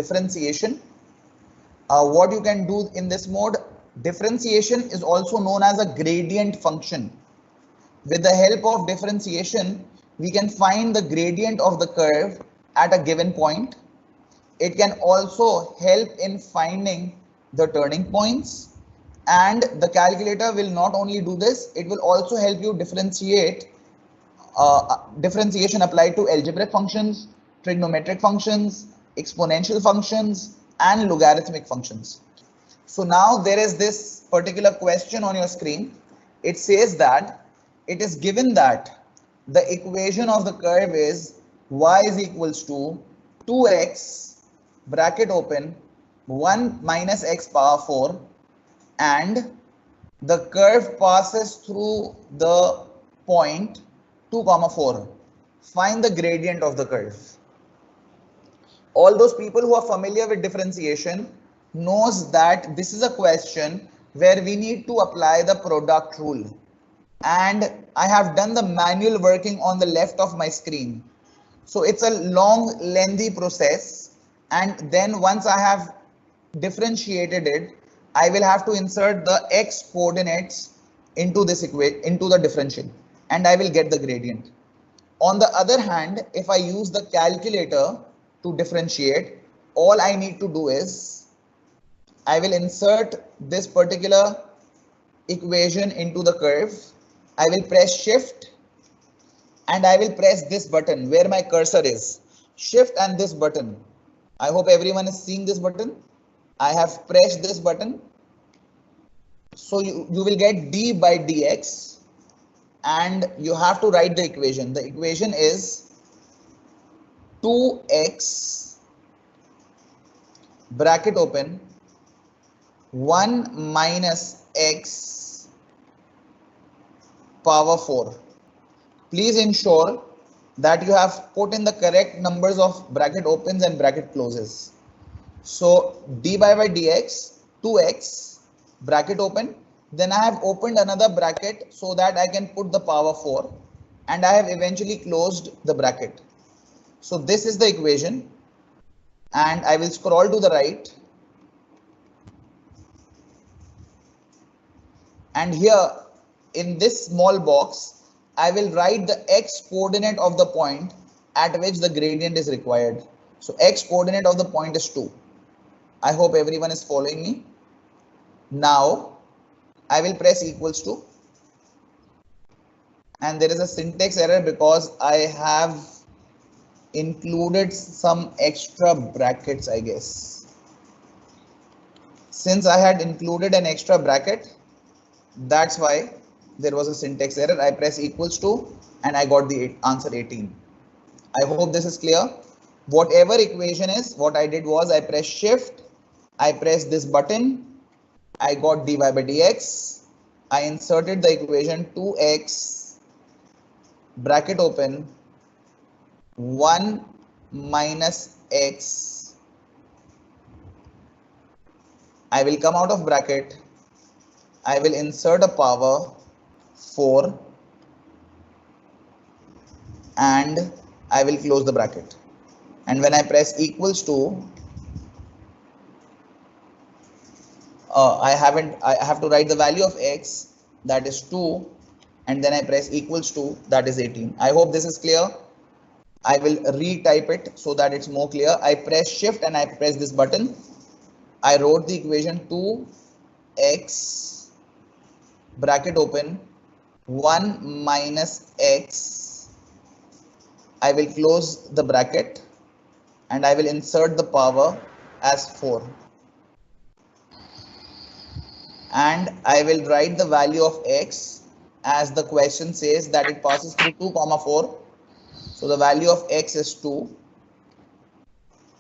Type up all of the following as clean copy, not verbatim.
differentiation. What you can do in this mode, differentiation is also known as a gradient function. With the help of differentiation, we can find the gradient of the curve at a given point. It can also help in finding the turning points, and the calculator will not only do this, it will also help you differentiate differentiation applied to algebraic functions, trigonometric functions, exponential functions, and logarithmic functions. So now there is this particular question on your screen. It says that it is given that the equation of the curve is y is equals to 2x bracket open 1 minus x power 4, and the curve passes through the point 2, 4. Find the gradient of the curve. All those people who are familiar with differentiation knows that this is a question where we need to apply the product rule, and I have done the manual working on the left of my screen. So it's a long lengthy process, and then once I have differentiated it, I will have to insert the x coordinates into this equation, into the differential, and I will get the gradient. On the other hand, if I use the calculator to differentiate, all I need to do is I will insert this particular equation into the curve. I will press shift and I will press this button where my cursor is. Shift and this button. I hope everyone is seeing this button. I have pressed this button. So you will get d by dx, and you have to write the equation. The equation is 2x bracket open 1 minus x power 4. Please ensure that you have put in the correct numbers of bracket opens and bracket closes. So dy by dx 2x bracket open, then I have opened another bracket so that I can put the power 4, and I have eventually closed the bracket. So this is the equation, and I will scroll to the right, and here in this small box I will write the x coordinate of the point at which the gradient is required. So x coordinate of the point is 2. I hope everyone is following me. Now I will press equals to, and there is a syntax error because I have included some extra brackets, I guess. Since I had included an extra bracket, that's why there was a syntax error. I press equals to and I got the answer 18. I hope this is clear. Whatever equation is, what I did was I pressed shift, I pressed this button, I got dy by dx, I inserted the equation 2x bracket open 1 minus x. I will come out of bracket, I will insert a power 4, and I will close the bracket. And when I press equals to, I have to write the value of x, that is 2, and then I press equals to, that is 18. I hope this is clear. I will retype it so that it's more clear. I press shift and I press this button. I wrote the equation 2x bracket open 1 minus x. I will close the bracket and I will insert the power as 4. And I will write the value of x as the question says that it passes through 2, 4. So the value of x is 2,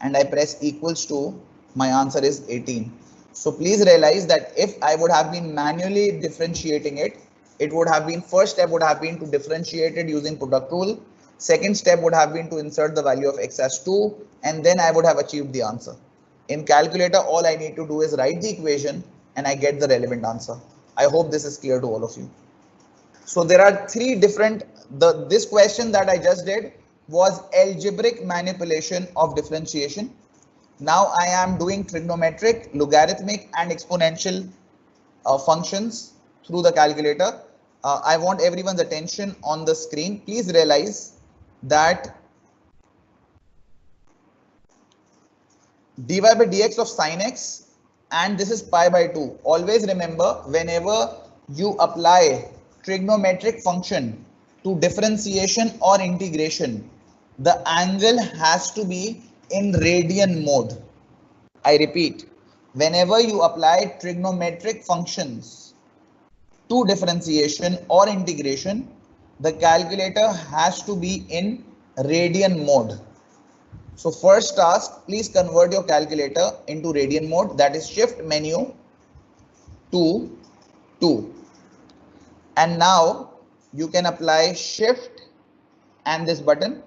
and I press equals to, my answer is 18. So please realize that if I would have been manually differentiating it, it would have been, first step would have been to differentiate it using product rule. Second step would have been to insert the value of x as 2, and then I would have achieved the answer. In calculator, all I need to do is write the equation and I get the relevant answer. I hope this is clear to all of you. So there are three different, this question that I just did was algebraic manipulation of differentiation. Now I am doing trigonometric, logarithmic and exponential functions through the calculator. I want everyone's attention on the screen. Please realize that dy by dx of sin x, and this is pi by 2. Always remember, whenever you apply trigonometric function to differentiation or integration, the angle has to be in radian mode. I repeat, whenever you apply trigonometric functions to differentiation or integration, the calculator has to be in radian mode. So first task, please convert your calculator into radian mode, that is shift menu to 2. And now you can apply shift and this button.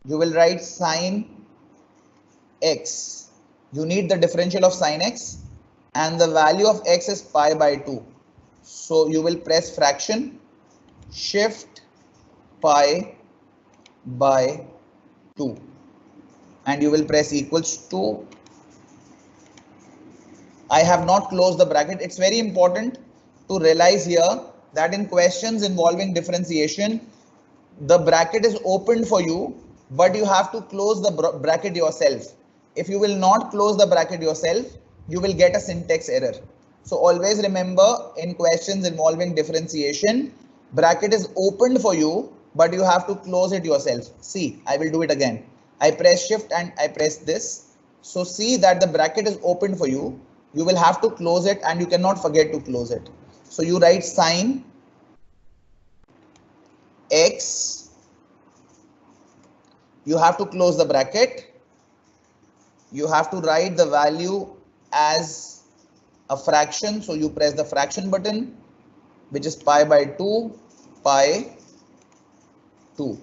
You will write sin x. You need the differential of sin x and the value of x is pi by 2. So you will press fraction, shift pi by 2 and you will press equals to. I have not closed the bracket. It's very important to realize here that in questions involving differentiation, the bracket is opened for you, but you have to close the bracket yourself. If you will not close the bracket yourself, you will get a syntax error. So always remember, in questions involving differentiation, bracket is opened for you, but you have to close it yourself. See, I will do it again. I press shift and I press this. So see that the bracket is opened for you. You will have to close it and you cannot forget to close it. So you write sin x. You have to close the bracket. You have to write the value as a fraction. So you press the fraction button, which is pi by 2, pi 2.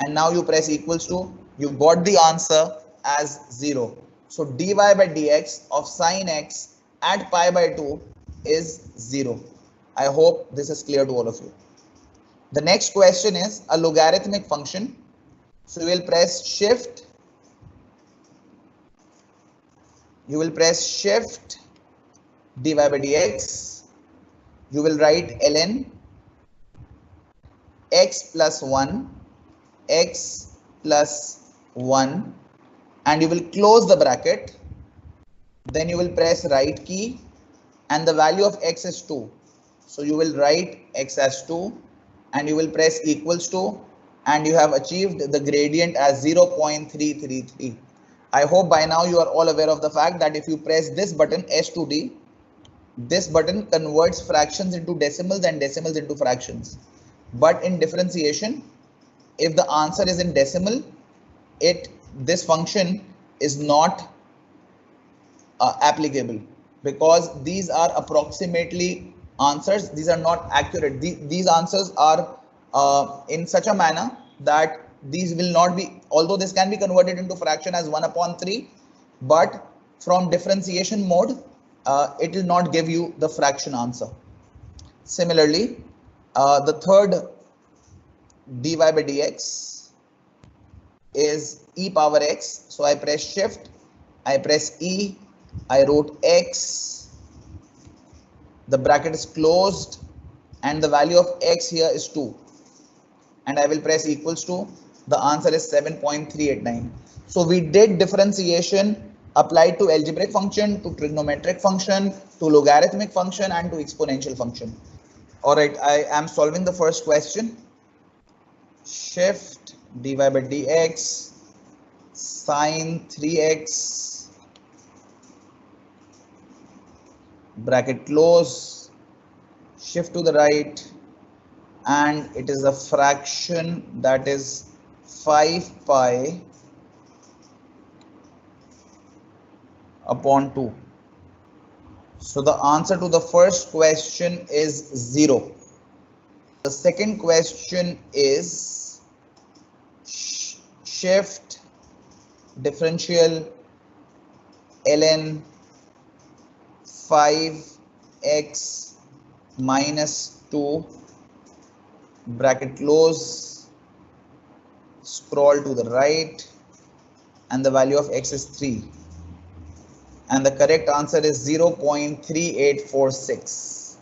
And now you press equals to. You got the answer as 0. So dy by dx of sin x at pi by 2 is 0. I hope this is clear to all of you. The next question is a logarithmic function. So you will press shift. You will press shift dy by dx. You will write ln x plus 1, x plus 1, and you will close the bracket. Then you will press right key and the value of x is 2. So you will write x as 2 and you will press equals to, and you have achieved the gradient as 0.333. I hope by now you are all aware of the fact that if you press this button S2D, this button converts fractions into decimals and decimals into fractions. But in differentiation, if the answer is in decimal, this function is not applicable, because these are approximately answers. These are not accurate. These answers are in such a manner that these will not be, although this can be converted into fraction as 1/3, but from differentiation mode, it will not give you the fraction answer. Similarly, the third dy by dx is e power x. So I press shift, I press e, I wrote x, the bracket is closed and the value of x here is 2, and I will press equals to. The answer is 7.389. So we did differentiation applied to algebraic function, to trigonometric function, to logarithmic function and to exponential function. All right, I am solving the first question. Shift dy by dx sin 3x, bracket close, shift to the right, and it is a fraction, that is 5 pi upon 2. So the answer to the first question is 0. The second question is shift differential ln 5x minus 2, bracket close, scroll to the right, and the value of x is 3. and the correct answer is 0.3846.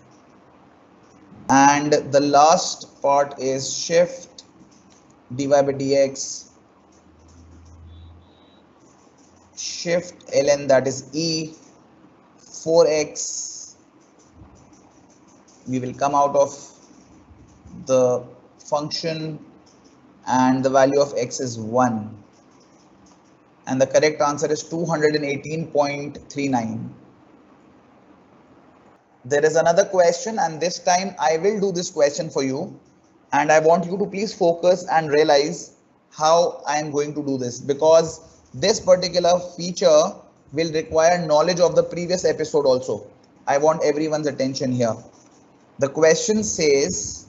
And the last part is shift dy by dx, shift ln, that is e, 4x. We will come out of the function and the value of x is 1, and the correct answer is 218.39. There is another question, and this time I will do this question for you, and I want you to please focus and realize how I am going to do this, because this particular feature will require knowledge of the previous episode also. I want everyone's attention here. The question says,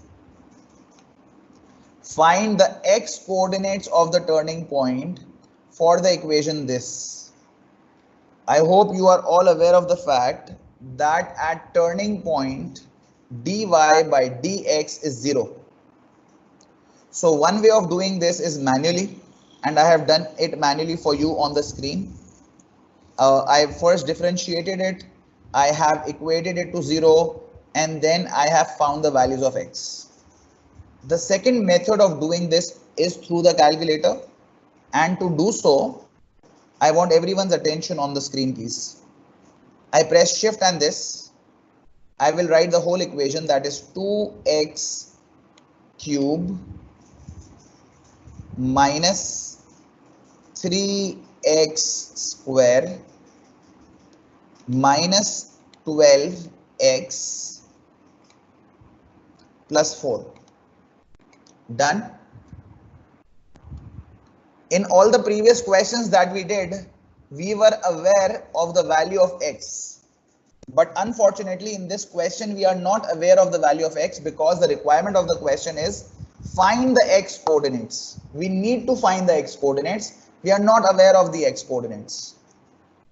find the x coordinates of the turning point for the equation this. I hope you are all aware of the fact that at turning point dy by dx is 0. So one way of doing this is manually, and I have done it manually for you on the screen. I first differentiated it, I have equated it to 0, and then I have found the values of x. The second method of doing this is through the calculator, and to do so, I want everyone's attention on the screen, please. I press shift and this. I will write the whole equation, that is 2x cube minus 3x square minus 12x plus 4. Done. In all the previous questions that we did, we were aware of the value of x. But unfortunately, in this question, we are not aware of the value of x, because the requirement of the question is find the x coordinates. We need to find the x coordinates. We are not aware of the x coordinates.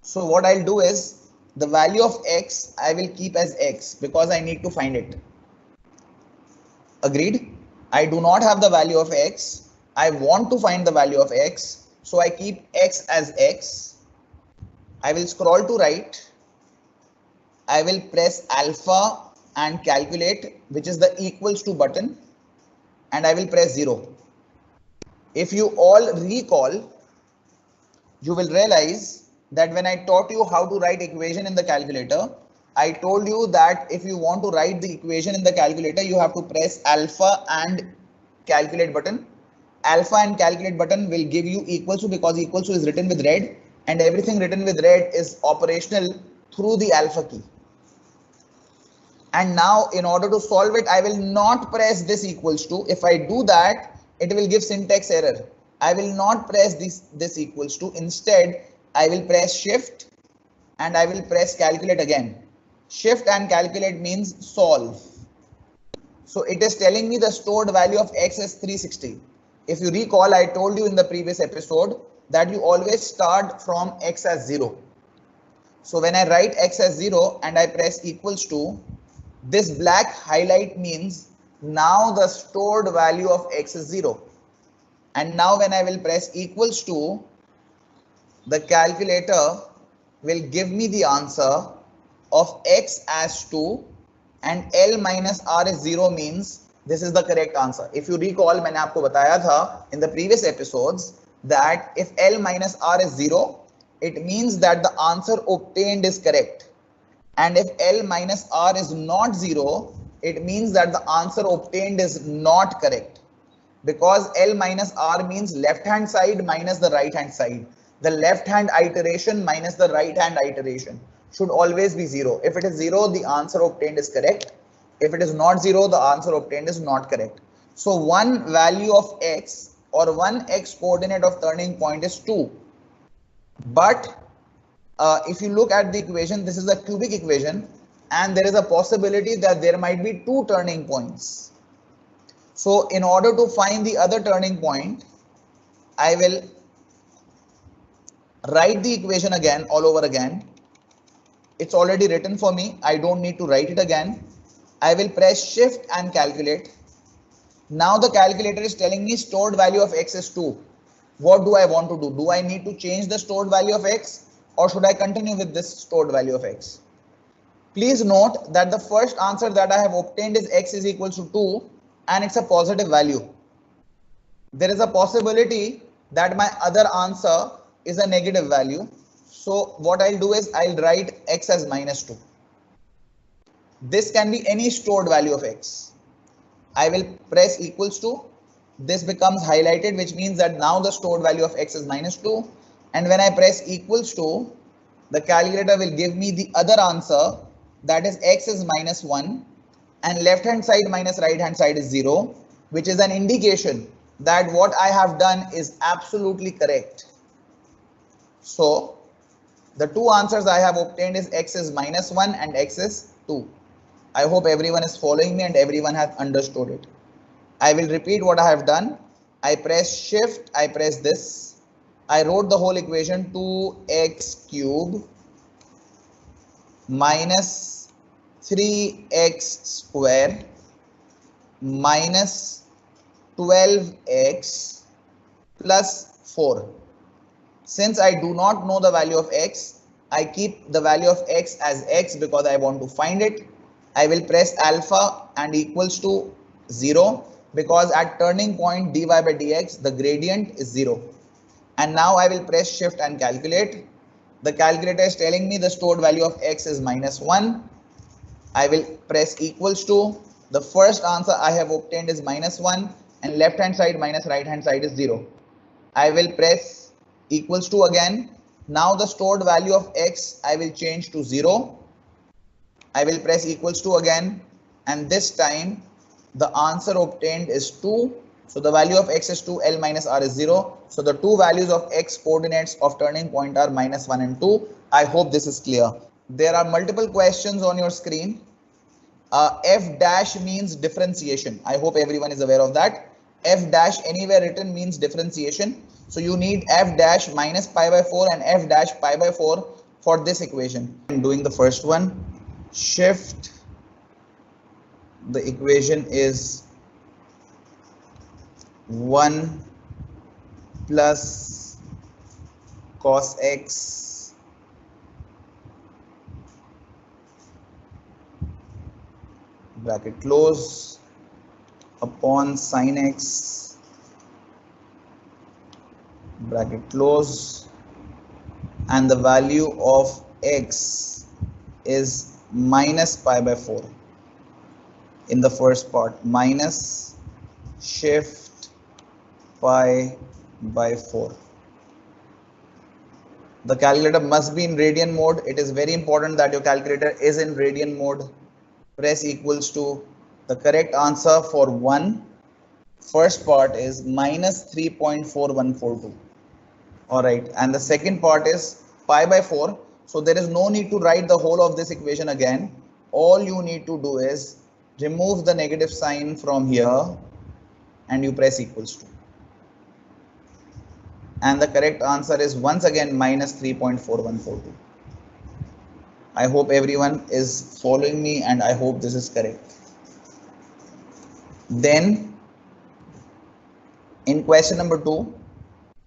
So what I'll do is, the value of x I will keep as x, because I need to find it. Agreed? I do not have the value of x. I want to find the value of x. So I keep x as x. I will scroll to right. I will press alpha and calculate, which is the equals to button, and I will press 0. If you all recall, you will realize that when I taught you how to write equation in the calculator, I told you that if you want to write the equation in the calculator, you have to press alpha and calculate button. Alpha and calculate button will give you equals to, because equals to is written with red, and everything written with red is operational through the alpha key. And now in order to solve it, I will not press this equals to. If I do that, it will give syntax error. I will not press this equals to. Instead, I will press shift and I will press calculate again. Shift and calculate means solve. So it is telling me the stored value of x is 360. If you recall, I told you in the previous episode that you always start from x as 0. So when I write x as 0 and I press equals to, this black highlight means now the stored value of x is 0. And now when I will press equals to, the calculator will give me the answer of x as 2 and L minus R is 0 means this is the correct answer. If you recall, मैंने आपको बताया था in the previous episodes that if L minus R is 0, it means that the answer obtained is correct. And if L minus R is not 0, it means that the answer obtained is not correct. Because L minus R means left hand side minus the right hand side. The left hand iteration minus the right hand iteration should always be 0. If it is 0, the answer obtained is correct. If it is not 0, the answer obtained is not correct. So one value of x or one x coordinate of turning point is 2. But if you look at the equation, this is a cubic equation and there is a possibility that there might be 2 turning points. So in order to find the other turning point, I will write the equation again, all over again. It's already written for me. I don't need to write it again. I will press shift and calculate. Now the calculator is telling me stored value of x is 2. What do I want to do? Do I need to change the stored value of x? or should I continue with this stored value of x? Please note that the first answer that I have obtained is x is equals to 2 and it's a positive value. There is a possibility that my other answer is a negative value. So what I'll do is I'll write x as minus 2. This can be any stored value of x. I will press equals to. This becomes highlighted, which means that now the stored value of x is minus 2. And when I press equals to, the calculator will give me the other answer, that is x is minus 1 and left hand side minus right hand side is 0, which is an indication that what I have done is absolutely correct. So the two answers I have obtained is x is minus 1 and x is 2. I hope everyone is following me and everyone has understood it. I will repeat what I have done. I press shift, I press this. I wrote the whole equation 2x cube minus 3x square minus 12x plus 4. Since I do not know the value of x, I keep the value of x as x because I want to find it. I will press alpha and equals to 0 because at turning point dy by dx the gradient is 0. And now I will press shift and calculate. The calculator is telling me the stored value of x is minus 1. I will press equals to. The first answer I have obtained is minus 1 and left hand side minus right hand side is 0. I will press equals to again. Now the stored value of x I will change to 0. I will press equals to again, and this time the answer obtained is 2. So the value of x is 2, L minus R is 0. So the two values of x coordinates of turning point are minus 1 and 2. I hope this is clear. There are multiple questions on your screen. F dash means differentiation. I hope everyone is aware of that. F dash anywhere written means differentiation. So you need f dash minus pi by 4 and f dash pi by 4 for this equation. I'm doing the first one. Shift, the equation is 1 plus cos x bracket close upon sin x bracket close, and the value of x is minus pi by 4 in the first part, minus shift pi by 4. The calculator must be in radian mode. It is very important that your calculator is in radian mode. Press equals to. The correct answer for first part is minus 3.4142. Alright, and the second part is pi by 4. So there is no need to write the whole of this equation again. All you need to do is remove the negative sign from here and you press equals to. And the correct answer is once again minus 3.4142. I hope everyone is following me and I hope this is correct. Then in question number 2,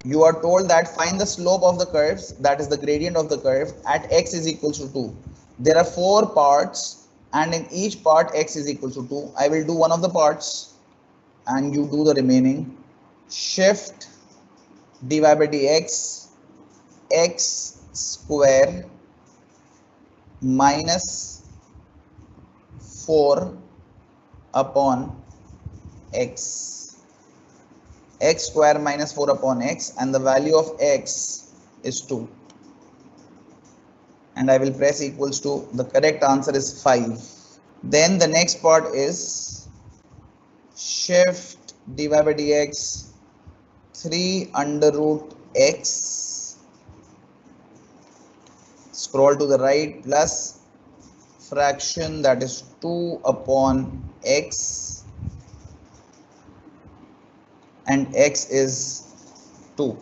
you are told that find the slope of the curves, that is the gradient of the curve at x is equals to 2. There are 4 parts and in each part x is equal to 2. I will do one of the parts and you do the remaining. Shift dy by dx x square minus 4 upon x. X square minus 4 upon x, and the value of x is 2. And I will press equals to. The correct answer is 5. Then the next part is shift dy by dx 3 under root x, scroll to the right, plus fraction, that is 2 upon x, and x is 2.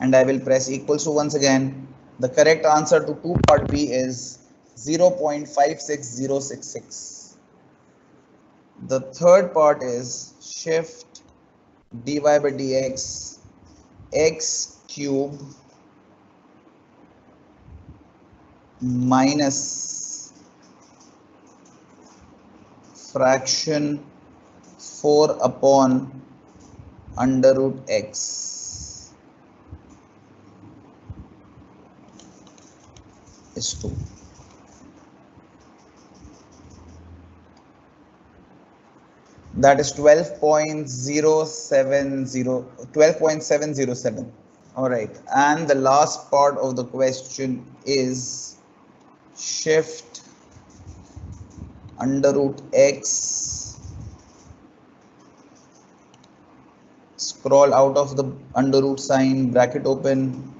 And I will press equals to once again. The correct answer to 2 part B is 0.56066. The third part is shift dy by dx x cube minus fraction 4 upon under root x is 2. That is 12.707. All right, and the last part of the question is shift under root x, scroll out of the under root sign, bracket open,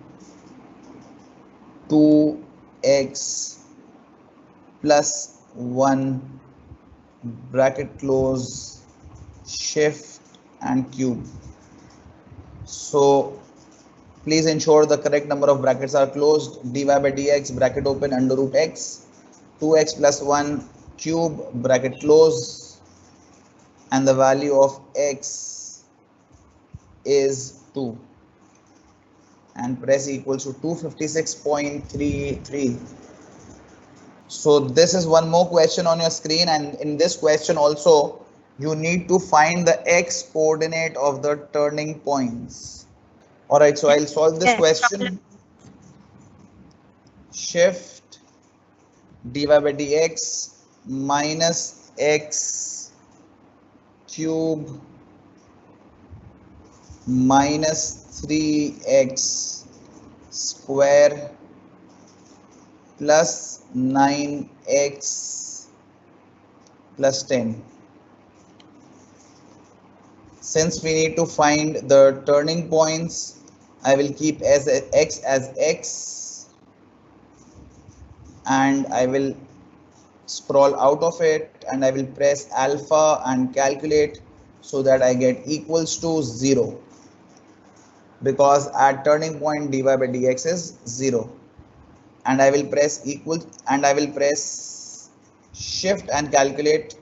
2x plus 1, bracket close, shift and cube. So please ensure the correct number of brackets are closed. dy by dx, bracket open, under root x, 2x plus 1 cube, bracket close, and the value of x is 2, and press equals to 256.33. So this is one more question on your screen, and in this question also you need to find the x coordinate of the turning points. All right, so I'll solve this question. Shift dy by dx minus x cube minus 3x square plus 9x plus 10. Since we need to find the turning points, I will keep as x as x, and I will scroll out of it and I will press alpha and calculate so that I get equals to 0, because at turning point dy by dx is 0, and I will press equal and I will press shift and calculate.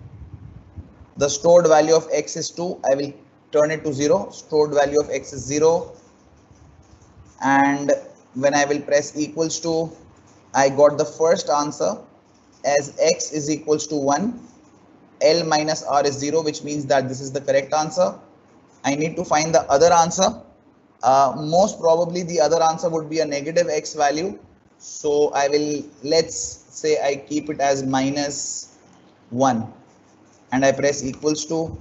The stored value of x is 2, I will turn it to 0, stored value of x is 0, and when I will press equals to, I got the first answer as x is equals to 1, L minus R is 0, which means that this is the correct answer. I need to find the other answer. Most probably the other answer would be a negative x value. So I will, let's say I keep it as minus 1 and I press equals to,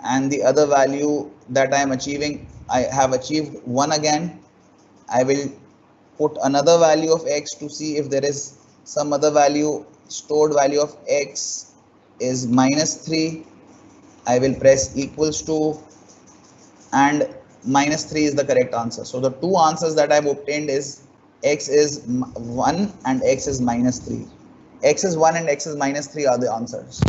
and the other value that I am achieving, I have achieved 1 again. I will put another value of x to see if there is some other value. Stored value of x is minus 3. I will press equals to, and minus 3 is the correct answer. So the two answers that I have obtained is x is 1 and x is minus 3. X is 1 and x is minus 3 are the answers.